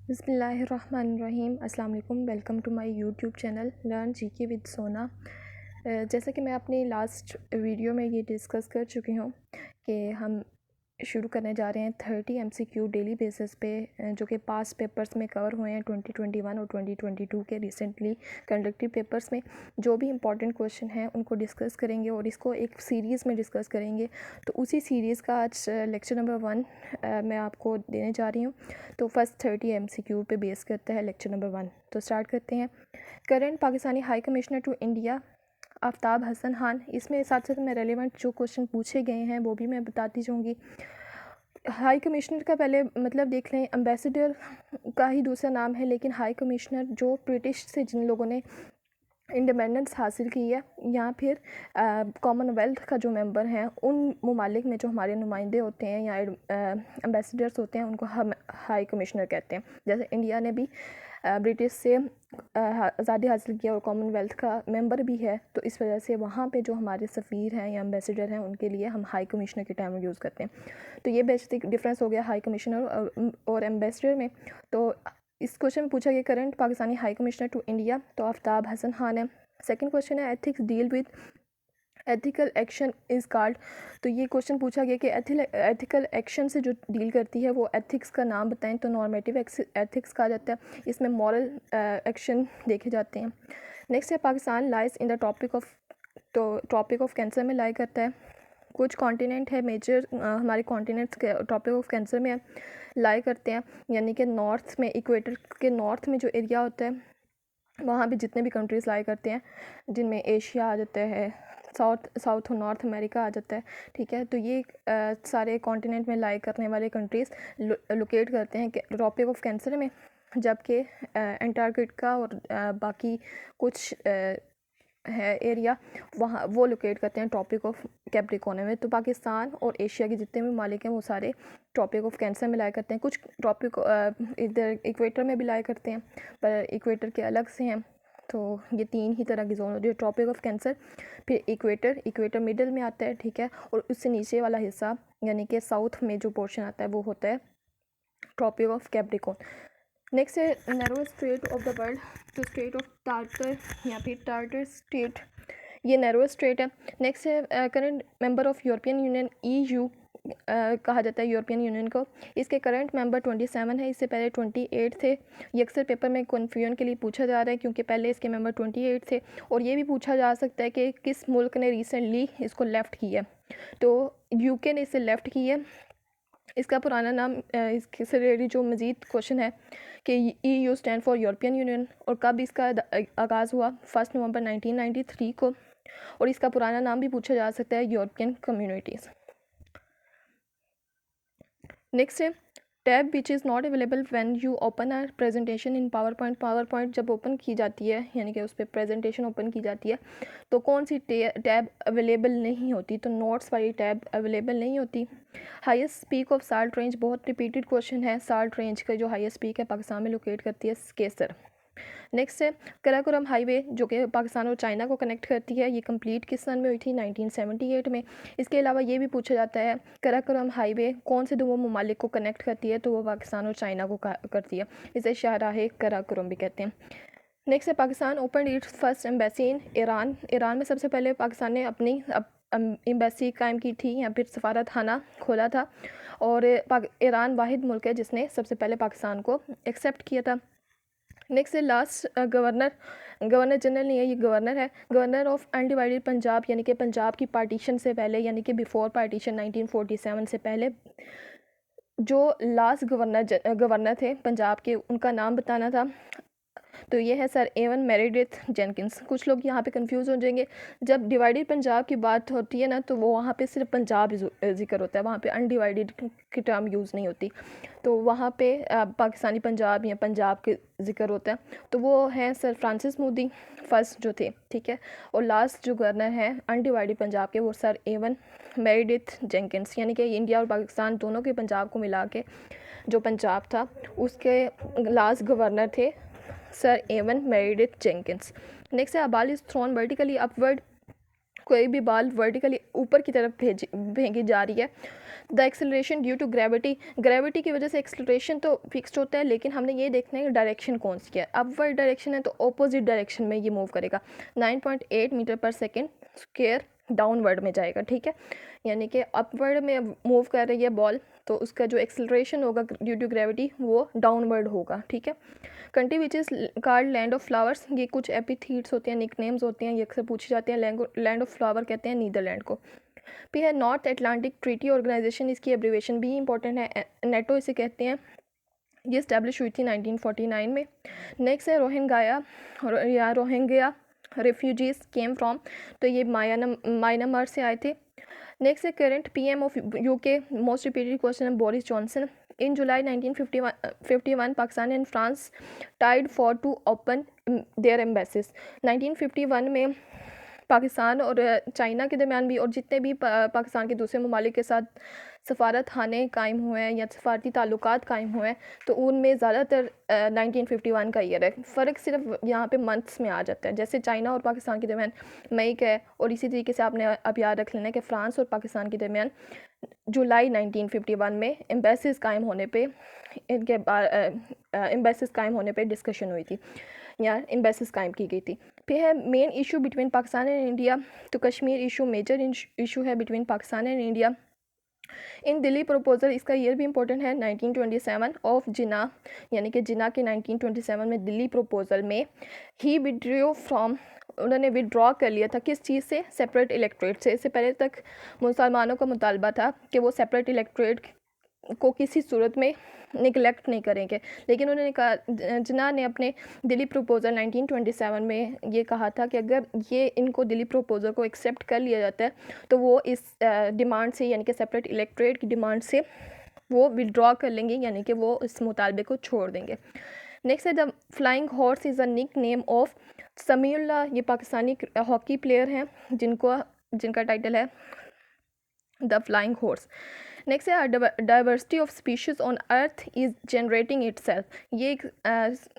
बिस्मिल्लाहिर्रहमानिर्रहीम। अस्सलाम वालेकुम। Welcome to my YouTube channel learn GK with Sona. जैसा कि मैं अपनी लास्ट वीडियो में ये डिस्कस कर चुकी हूँ कि हम शुरू करने जा रहे हैं 30 MCQ डेली बेसिस पे, जो कि पास पेपर्स में कवर हुए हैं 2021 और 2022 के रिसेंटली कंडक्टेड पेपर्स में। जो भी इंपॉर्टेंट क्वेश्चन हैं उनको डिस्कस करेंगे और इसको एक सीरीज़ में डिस्कस करेंगे। तो उसी सीरीज़ का आज लेक्चर नंबर 1 मैं आपको देने जा रही हूँ। तो फर्स्ट 30 MCQ पे बेस करता है लेक्चर नंबर 1। तो स्टार्ट करते हैं। Current Pakistani high commissioner to India Aftab Hasan Khan. इसमें साथ साथ में रेलेवेंट जो क्वेश्चन पूछे गए हैं वो भी मैं बताती जाऊँगी। हाई कमिश्नर का पहले मतलब देख लें। एम्बेसडर का ही दूसरा नाम है, लेकिन हाई कमिश्नर जो ब्रिटिश से जिन लोगों ने इंडिपेंडेंस हासिल की है या फिर कॉमनवेल्थ का जो मेंबर हैं, उन ममालिक में जो हमारे नुमाइंदे होते हैं या एम्बेसडर्स होते हैं, उनको हम हाई कमिश्नर कहते हैं। जैसे इंडिया ने भी ब्रिटिश से आज़ादी हासिल किया और कॉमनवेल्थ का मेंबर भी है, तो इस वजह से वहाँ पे जो हमारे सफ़ीर हैं या एम्बेसडर हैं उनके लिए हम हाई कमिश्नर के टर्म यूज़ करते हैं। तो ये बेसिक डिफरेंस हो गया हाई कमिश्नर और एम्बेसडर में। तो इस क्वेश्चन में पूछा गया current Pakistani high commissioner to India, तो आफ्ताब हसन खान है। सेकंड क्वेश्चन है ethics deal with ethical action is called. तो ये क्वेश्चन पूछा गया कि एथिकल एक्शन से जो डील करती है वो एथिक्स का नाम बताएं। तो नॉर्मेटिव एथिक्स कहा जाता है। इसमें मॉरल एक्शन देखे जाते हैं। नेक्स्ट है Pakistan lies in the topic of cancer में लाई करता है। कुछ कॉन्टिनेंट है मेजर हमारे कॉन्टिनेंट्स के टॉपिक ऑफ कैंसर में लाई करते हैं, यानी कि नॉर्थ में, इक्वेटर के नॉर्थ में जो एरिया होता है वहाँ पे जितने भी कंट्रीज़ लाई करते हैं, जिनमें एशिया आ जाता है, साउथ और नॉर्थ अमेरिका आ जाता है, ठीक है। तो ये सारे कॉन्टिनेंट में लाई करने वाले कंट्रीज़ लोकेट करते हैं टॉपिक ऑफ कैंसर में, जबकि एंटार्कटिका और बाकी कुछ है एरिया वहाँ वो लोकेट करते हैं टॉपिक ऑफ कैप्रिकॉर्न में। तो पाकिस्तान और एशिया के जितने भी ममालिक हैं वो सारे टॉपिक ऑफ कैंसर में लाई करते हैं। कुछ टॉपिक इधर इक्वेटर में भी लाई करते हैं, पर इक्वेटर के अलग से हैं। तो ये तीन ही तरह की जोन होती है, टॉपिक ऑफ कैंसर, फिर इक्वेटर मिडल में आता है, ठीक है, और उससे नीचे वाला हिस्सा यानी कि साउथ में जो पोर्शन आता है वो होता है टॉपिक ऑफ कैप्रिकॉर्न। नेक्स्ट है narrow straight of the world, तो स्ट्रेट ऑफ टार्टर या फिर टार्टर स्ट्रेट, ये नैरो स्ट्रेट है। नेक्स्ट है current member of European union EU कहा जाता है यूरोपियन यूनियन को। इसके करंट मेंबर 27 है, इससे पहले 28 थे। ये अक्सर पेपर में कन्फ्यूजन के लिए पूछा जा रहा है क्योंकि पहले इसके मेंबर 28 थे। और ये भी पूछा जा सकता है कि किस मुल्क ने रिसेंटली इसको लेफ़्ट किया। तो UK ने इसे लेफ़्ट किया। इसका पुराना नाम इसके से रिलेटेड जो मज़ीद क्वेश्चन है कि EU stand for European union, और कब इसका आगाज़ हुआ 1 नवंबर 1993 को। और इसका पुराना नाम भी पूछा जा सकता है यूरोपियन कम्युनिटीज़। नेक्स्ट है tab which is not available when you open a presentation in power point जब ओपन की जाती है, यानी कि उस पर प्रेजेंटेशन ओपन की जाती है, तो कौन सी टैब अवेलेबल नहीं होती? तो नोट्स वाली टैब अवेलेबल नहीं होती। Highest peak of salt range, बहुत रिपीटेड क्वेश्चन है। साल्ट रेंज का जो हाईएस्ट पीक है पाकिस्तान में लोकेट करती है केसर। नेक्स्ट है कराकोरम हाईवे, जो कि पाकिस्तान और चाइना को कनेक्ट करती है। ये कंप्लीट किस सन में हुई थी? 1978 में। इसके अलावा ये भी पूछा जाता है कराकोरम हाईवे कौन से दो ममालिक को कनेक्ट करती है? तो वो पाकिस्तान और चाइना को करती है। इसे शाहराह कराकोरम भी कहते हैं। नेक्स्ट है Pakistan open it's first embassy in Iran. Iran में सबसे पहले पाकिस्तान ने अपनी एम्बेसी कायम की थी या फिर सफारत खाना खोला था। और ईरान वाहिद मुल्क है जिसने सबसे पहले पाकिस्तान को एक्सेप्ट किया था। नेक्स्ट है लास्ट गवर्नर जनरल नहीं है, ये गवर्नर है। गवर्नर ऑफ अनडिवाइडेड पंजाब, यानी कि पंजाब की पार्टीशन से पहले, यानी कि बिफोर पार्टीशन 1947 से पहले जो लास्ट गवर्नर थे पंजाब के, उनका नाम बताना था। तो ये है सर एवन मेरिडिथ जेनकिंस। कुछ लोग यहाँ पे कंफ्यूज हो जाएंगे, जब डिवाइडेड पंजाब की बात होती है ना तो वो वहाँ पे सिर्फ पंजाब जिक्र होता है, वहाँ पे अनडिवाइडेड की टर्म यूज़ नहीं होती। तो वहाँ पे पाकिस्तानी पंजाब या पंजाब के जिक्र होता है। तो वो हैं सर फ्रांसिस मोदी फर्स्ट जो थे, ठीक है। और लास्ट जो गवर्नर हैं अनडिवाइडेड पंजाब के वो सर एवन मेरिडिथ जेनकिंस, यानी कि इंडिया और पाकिस्तान दोनों के पंजाब को मिला के जो पंजाब था उसके लास्ट गवर्नर थे sir Evan Meredith Jenkins. Next है a ball is thrown vertically upward, कोई भी बॉल वर्टिकली ऊपर की तरफ भेजी जा रही है the acceleration due to gravity, gravity की वजह से एक्सेलरेशन तो फिक्स्ड होता है, लेकिन हमने ये देखना है कि डायरेक्शन कौन सी है। अपवर्ड डायरेक्शन है तो ऑपोजिट डायरेक्शन में ये मूव करेगा। 9.8 मीटर पर सेकेंड स्क्वायर डाउनवर्ड में जाएगा, ठीक है। यानी कि अपवर्ड में मूव कर रही है बॉल, तो उसका जो एक्सेलरेशन होगा ड्यू टू ग्रेविटी वो डाउनवर्ड होगा, ठीक है। Country which is called land of flowers, ये कुछ एपिथीट्स होते हैं, निकनेम्स होते हैं, ये अक्सर पूछे जाते हैं। लैंड ऑफ फ्लावर कहते हैं नीदरलैंड को। फिर है नॉर्थ अटलांटिक ट्रीटी ऑर्गेनाइजेशन, इसकी एब्रीवेशन भी इंपॉर्टेंट है, नेटो इसे कहते हैं। ये इस्टेब्लिश हुई थी 1949 में। नेक्स्ट है रोहिंग्या या रोहिंग्या रेफ्यूजीज केम फ्रॉम, तो ये म्यांमार से आए थे। नेक्स्ट है current PM of UK, most repeated question है Boris Johnson. In July 1951 Pakistan and France tied for to open their embassies. 1951 में पाकिस्तान और चाइना के दरमियान भी और जितने भी पाकिस्तान के दूसरे ममालिक के साथ सफारत खाने कायम हुए हैं या सफारती ताल्लुकात कायम हुए हैं, तो उनमें ज़्यादातर 1951 का ईयर है। फ़र्क सिर्फ यहाँ पे मंथ्स में आ जाता है, जैसे चाइना और पाकिस्तान के दरमियान मई का है, और इसी तरीके से आपने अब याद रख लेना कि फ़्रांस और पाकिस्तान के दरमियान जुलाई 1951 में एम्बेसीज कायम होने पे इनके एम्बेसीज कायम होने पे डिस्कशन हुई थी या एम्बेसीज कायम की गई थी। फिर है main issue between Pakistan and India, तो कश्मीर इशू मेजर इशू है between Pakistan and India. In Delhi proposal, इसका ईयर भी इंपॉर्टेंट है 1927 ऑफ जिना, यानी कि जिना के 1927 में दिल्ली प्रपोजल में ही विड्रॉ फ्रॉम, उन्होंने विड्रॉ कर लिया था किस चीज़ से, सेपरेट इलेक्ट्रेट से। इससे पहले तक मुसलमानों का मुतालबा था कि वो सेपरेट इलेक्ट्रेट को किसी सूरत में निगलेक्ट नहीं करेंगे, लेकिन उन्होंने कहा, जिन्ना ने अपने दिल्ली प्रपोजल 1927 में ये कहा था कि अगर ये इनको दिल्ली प्रपोजल को एक्सेप्ट कर लिया जाता है तो वो इस डिमांड से, यानी कि सेपरेट इलेक्ट्रेट की डिमांड से वो विड्रॉ कर लेंगे, यानी कि वो इस मुतालबे को छोड़ देंगे। नेक्स्ट है the flying horse is a nickname of Samiullah, ये पाकिस्तानी हॉकी प्लेयर हैं जिनका टाइटल है द फ्लाइंग हॉर्स। नेक्स्ट है diversity of species on earth is generating itself, ये एक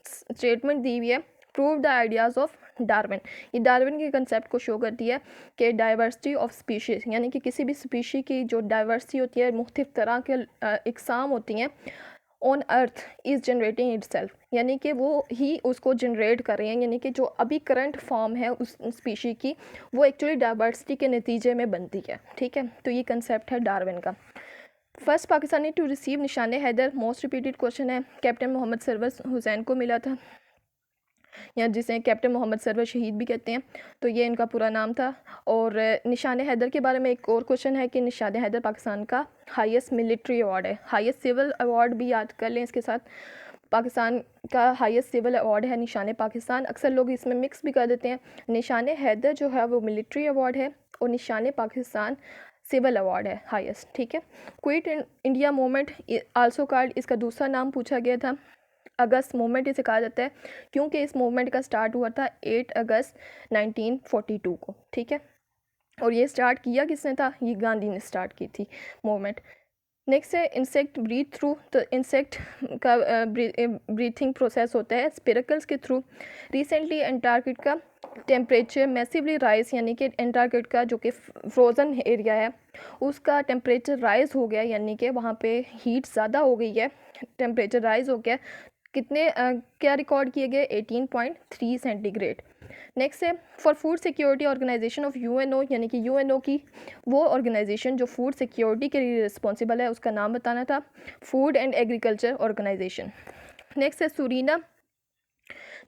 स्टेटमेंट दी हुई है। Prove the ideas of Darwin, ये डार्विन के कंसेप्ट को शो करती है कि डाइवर्सिटी ऑफ स्पीशीज़, यानी कि किसी भी स्पीशी की जो डाइवर्सिटी होती है, मुख्तलिफ तरह के इकसाम होती हैं, on earth is generating itself, यानी कि वो ही उसको जनरेट कर रहे हैं, यानी कि जो अभी करंट फॉर्म है उस स्पीशी की वो एक्चुअली डाइवर्सिटी के नतीजे में बनती है, ठीक है। तो ये कंसेप्ट है डार्विन का। फर्स्ट पाकिस्तानी टू रिसीव निशान हैदर, मोस्ट रिपीटेड क्वेश्चन है, कैप्टन मोहम्मद सरवर हुसैन को मिला था, या जिसे कैप्टन मोहम्मद सरवर शहीद भी कहते हैं, तो ये इनका पूरा नाम था। और निशान हैदर के बारे में एक और क्वेश्चन है कि निशान हैदर पाकिस्तान का हाईएस्ट मिलिट्री अवार्ड है, हाईएस्ट सिविल अवार्ड भी याद कर लें इसके साथ। पाकिस्तान का हाईएस्ट सिविल अवार्ड है निशान पाकिस्तान, अक्सर लोग इसमें मिक्स भी कर देते हैं। निशान हैदर जो है वो मिलिट्री अवार्ड है और निशान पाकिस्तान सिविल अवार्ड है हाईएस्ट, ठीक है। Quit India movement also called, इसका दूसरा नाम पूछा गया था, अगस्त मूवमेंट इसे कहा जाता है, क्योंकि इस मूवमेंट का स्टार्ट हुआ था 8 अगस्त 1942 को, ठीक है। और ये स्टार्ट किया किसने था, ये गांधी ने स्टार्ट की थी मूवमेंट। नेक्स्ट है इंसेक्ट ब्रीथ थ्रू, तो इंसेक्ट का ब्रीथिंग प्रोसेस होता है स्पिरकल्स के थ्रू। रिसेंटली अंटार्कटिका का टेम्परेचर मैसिवली राइज, यानी कि अंटार्कटिका जो कि फ्रोज़न एरिया है उसका टेम्परेचर राइज हो गया, यानी कि वहाँ पे हीट ज़्यादा हो गई है, टेम्परेचर राइज हो गया। कितने क्या रिकॉर्ड किए गए, 18.3 सेंटीग्रेड। नेक्स्ट है for food security organisation of UNO, यानी कि यूएनओ की वो ऑर्गेनाइजेशन जो फूड सिक्योरिटी के लिए रिस्पॉन्सिबल है, उसका नाम बताना था, food and agriculture organisation. Next है सुरीना,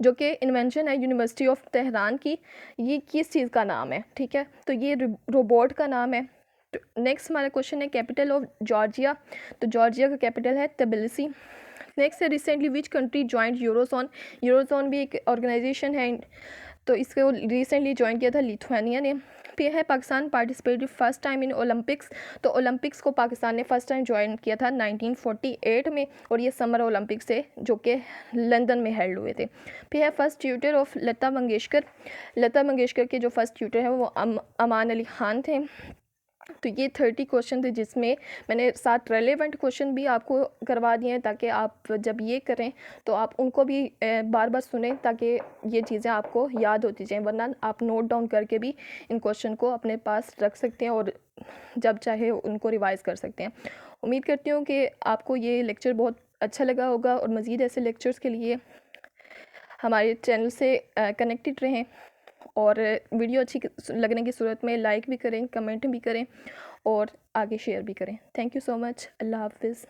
जो कि इन्वेंशन है यूनिवर्सिटी ऑफ तेहरान की, ये किस चीज़ का नाम है, ठीक है, तो ये रोबोट का नाम है। नेक्स्ट हमारा क्वेश्चन है कैपिटल ऑफ जॉर्जिया, तो जॉर्जिया का कैपिटल है तबिलिसी। नेक्स्ट है recently which country joint eurozone, eurozone भी एक ऑर्गेनाइजेशन है, तो इसको रिसेंटली ज्वाइन किया था लिथुआनिया ने। फिर है Pakistan participated first time in Olympics, तो ओलंपिक्स को पाकिस्तान ने फर्स्ट टाइम ज्वाइन किया था 1948 में, और ये समर ओलंपिक्स थे जो कि लंदन में हेल्ड हुए थे। फिर है first tutor of Lata Mangeshkar, Lata Mangeshkar के जो फर्स्ट ट्यूटर हैं वो अमान अली खान थे। तो ये 30 क्वेश्चन थे जिसमें मैंने 7 रेलेवेंट क्वेश्चन भी आपको करवा दिए हैं, ताकि आप जब ये करें तो आप उनको भी बार बार सुनें, ताकि ये चीज़ें आपको याद होती जाएं, वरना आप नोट डाउन करके भी इन क्वेश्चन को अपने पास रख सकते हैं और जब चाहे उनको रिवाइज़ कर सकते हैं। उम्मीद करती हूँ कि आपको ये लेक्चर बहुत अच्छा लगा होगा और मज़ीद ऐसे लेक्चर्स के लिए हमारे चैनल से कनेक्टेड रहें और वीडियो अच्छी लगने की सूरत में लाइक भी करें, कमेंट भी करें और आगे शेयर भी करें। Thank you so much. Allah हाफ़िज़।